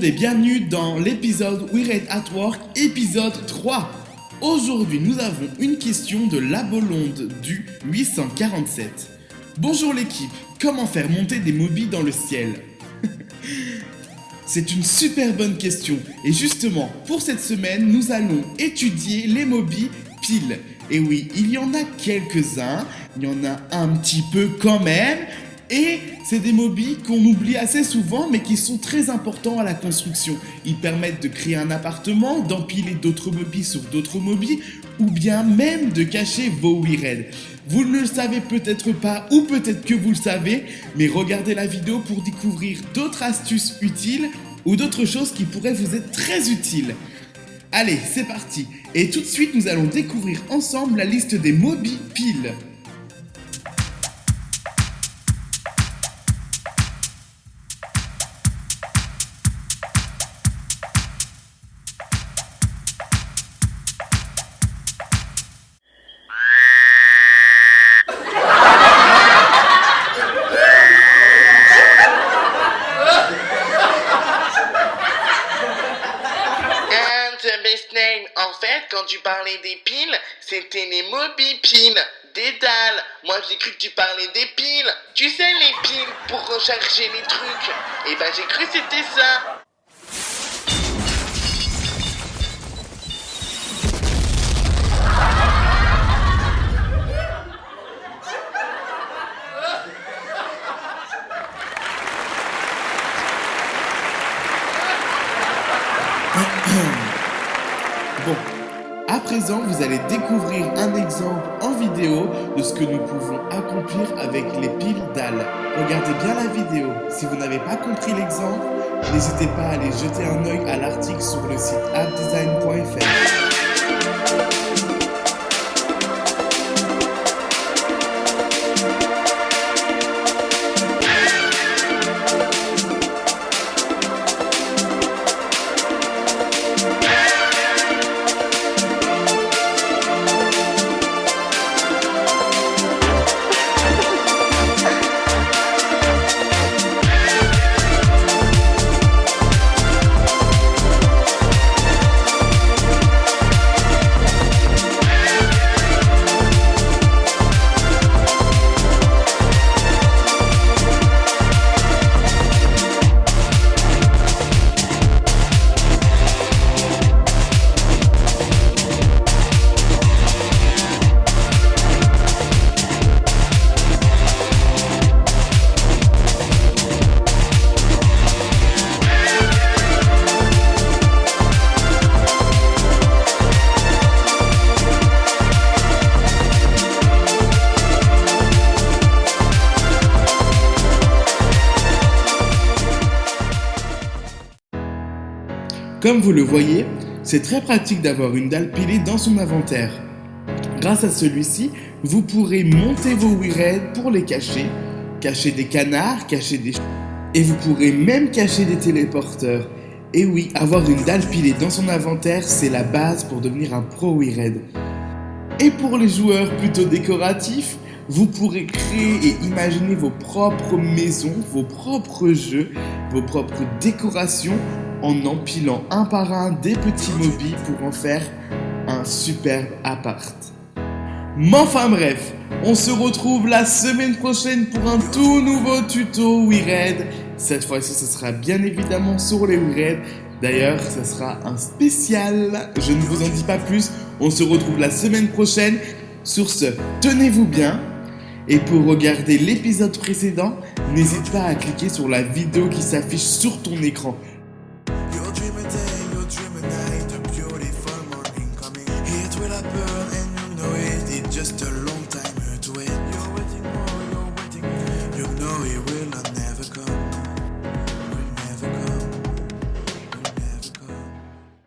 et bienvenue dans l'épisode We Read at Work, épisode 3. Aujourd'hui, nous avons une question de Labolonde du 847. Bonjour l'équipe, comment faire monter des mobiles dans le ciel? C'est une super bonne question et justement, pour cette semaine, nous allons étudier les mobiles piles. Et oui, il y en a quelques-uns, il y en a un petit peu quand même. Et c'est des mobiles qu'on oublie assez souvent mais qui sont très importants à la construction. Ils permettent de créer un appartement, d'empiler d'autres mobiles sur d'autres mobiles ou bien même de cacher vos WeRed. Vous ne le savez peut-être pas ou peut-être que vous le savez, mais regardez la vidéo pour découvrir d'autres astuces utiles ou d'autres choses qui pourraient vous être très utiles. Allez, c'est parti. Et tout de suite, nous allons découvrir ensemble la liste des mobiles piles. En fait, quand tu parlais des piles, c'était les mobiles piles, des dalles. Moi, j'ai cru que tu parlais des piles. Tu sais, les piles pour recharger les trucs. Eh ben, j'ai cru que c'était ça. Bon, à présent, vous allez découvrir un exemple en vidéo de ce que nous pouvons accomplir avec les piles dalles. Regardez bien la vidéo. Si vous n'avez pas compris l'exemple, n'hésitez pas à aller jeter un œil à l'article sur le site appdesign.fr. Comme vous le voyez, c'est très pratique d'avoir une dalle pilée dans son inventaire. Grâce à celui-ci, vous pourrez monter vos WeRed pour les cacher des canards, cacher des... Et vous pourrez même cacher des téléporteurs. Et oui, avoir une dalle pilée dans son inventaire, c'est la base pour devenir un pro WeRed. Et pour les joueurs plutôt décoratifs, vous pourrez créer et imaginer vos propres maisons, vos propres jeux, vos propres décorations en empilant un par un des petits mobiles pour en faire un superbe appart. Mais enfin bref, on se retrouve la semaine prochaine pour un tout nouveau tuto WeRed. Cette fois-ci, ce sera bien évidemment sur les WeRed. D'ailleurs, ce sera un spécial. Je ne vous en dis pas plus. On se retrouve la semaine prochaine. Sur ce, tenez-vous bien. Et pour regarder l'épisode précédent, n'hésite pas à cliquer sur la vidéo qui s'affiche sur ton écran.